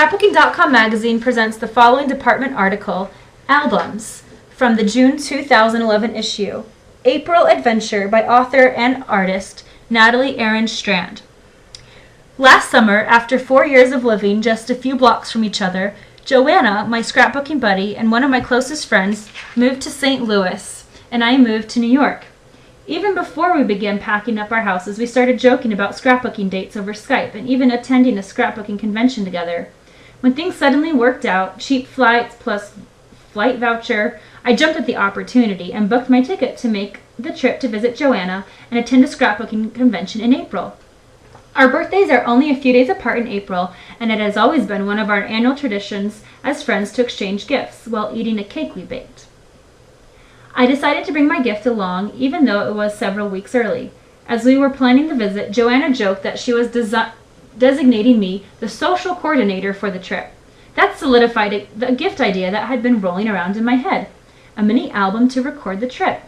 Scrapbooking.com magazine presents the following department article, Albums, from the June 2011 issue, April Adventure by author and artist Natalie Erin Strand. Last summer, after 4 years of living just a few blocks from each other, Joanna, my scrapbooking buddy and one of my closest friends, moved to St. Louis, and I moved to New York. Even before we began packing up our houses, we started joking about scrapbooking dates over Skype and even attending a scrapbooking convention together. When things suddenly worked out, cheap flights plus flight voucher, I jumped at the opportunity and booked my ticket to make the trip to visit Joanna and attend a scrapbooking convention in April. Our birthdays are only a few days apart in April, and it has always been one of our annual traditions as friends to exchange gifts while eating a cake we baked. I decided to bring my gift along, even though it was several weeks early. As we were planning the visit, Joanna joked that she was designating me the social coordinator for the trip. That solidified the gift idea that had been rolling around in my head, a mini album to record the trip.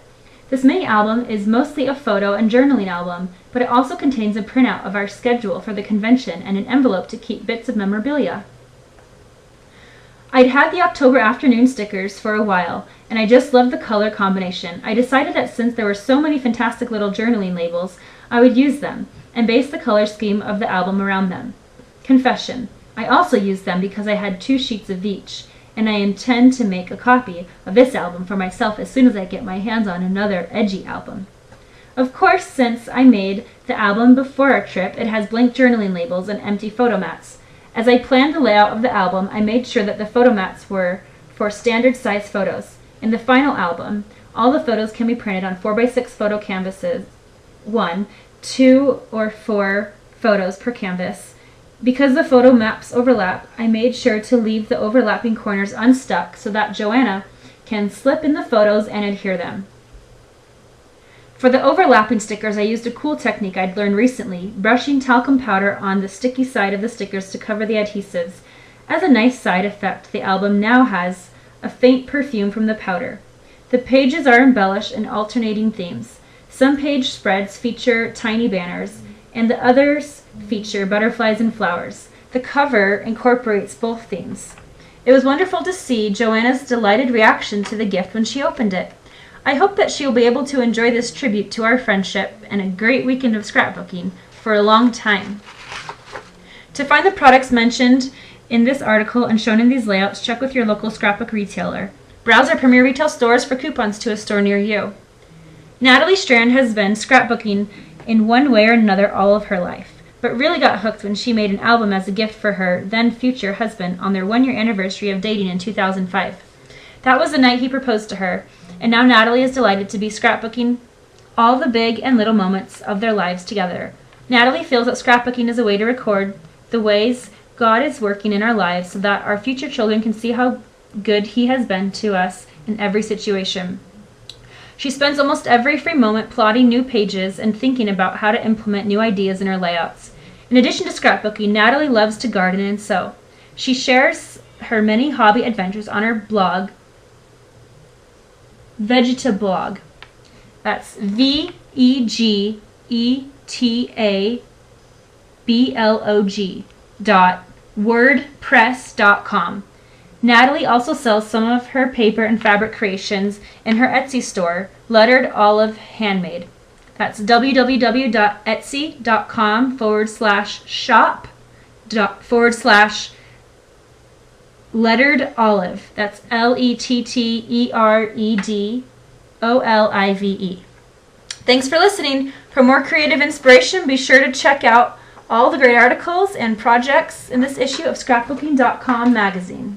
This mini album is mostly a photo and journaling album, but it also contains a printout of our schedule for the convention and an envelope to keep bits of memorabilia. I'd had the October afternoon stickers for a while, and I just loved the color combination. I decided that since there were so many fantastic little journaling labels, I would use them, and base the color scheme of the album around them. Confession, I also used them because I had 2 sheets of each, and I intend to make a copy of this album for myself as soon as I get my hands on another edgy album. Of course, since I made the album before our trip, it has blank journaling labels and empty photo mats. As I planned the layout of the album, I made sure that the photo mats were for standard size photos. In the final album, all the photos can be printed on 4x6 photo canvases, 1, 2, or 4 photos per canvas. Because the photo maps overlap, I made sure to leave the overlapping corners unstuck so that Joanna can slip in the photos and adhere them. For the overlapping stickers, I used a cool technique I'd learned recently, brushing talcum powder on the sticky side of the stickers to cover the adhesives. As a nice side effect, the album now has a faint perfume from the powder. The pages are embellished in alternating themes. Some page spreads feature tiny banners, and the others feature butterflies and flowers. The cover incorporates both themes. It was wonderful to see Joanna's delighted reaction to the gift when she opened it. I hope that she will be able to enjoy this tribute to our friendship and a great weekend of scrapbooking for a long time. To find the products mentioned in this article and shown in these layouts, check with your local scrapbook retailer. Browse our premier retail stores for coupons to a store near you. Natalie Strand has been scrapbooking in one way or another all of her life, but really got hooked when she made an album as a gift for her then future husband on their 1-year anniversary of dating in 2005. That was the night he proposed to her, and now Natalie is delighted to be scrapbooking all the big and little moments of their lives together. Natalie feels that scrapbooking is a way to record the ways God is working in our lives so that our future children can see how good He has been to us in every situation. She spends almost every free moment plotting new pages and thinking about how to implement new ideas in her layouts. In addition to scrapbooking, Natalie loves to garden and sew. She shares her many hobby adventures on her blog, Vegetablog. That's VEGETABLOG.wordpress.com. Natalie also sells some of her paper and fabric creations in her Etsy store, Lettered Olive Handmade. That's www.etsy.com/shop/Lettered Olive. That's LETTEREDOLIVE. Thanks for listening. For more creative inspiration, be sure to check out all the great articles and projects in this issue of Scrapbooking.com magazine.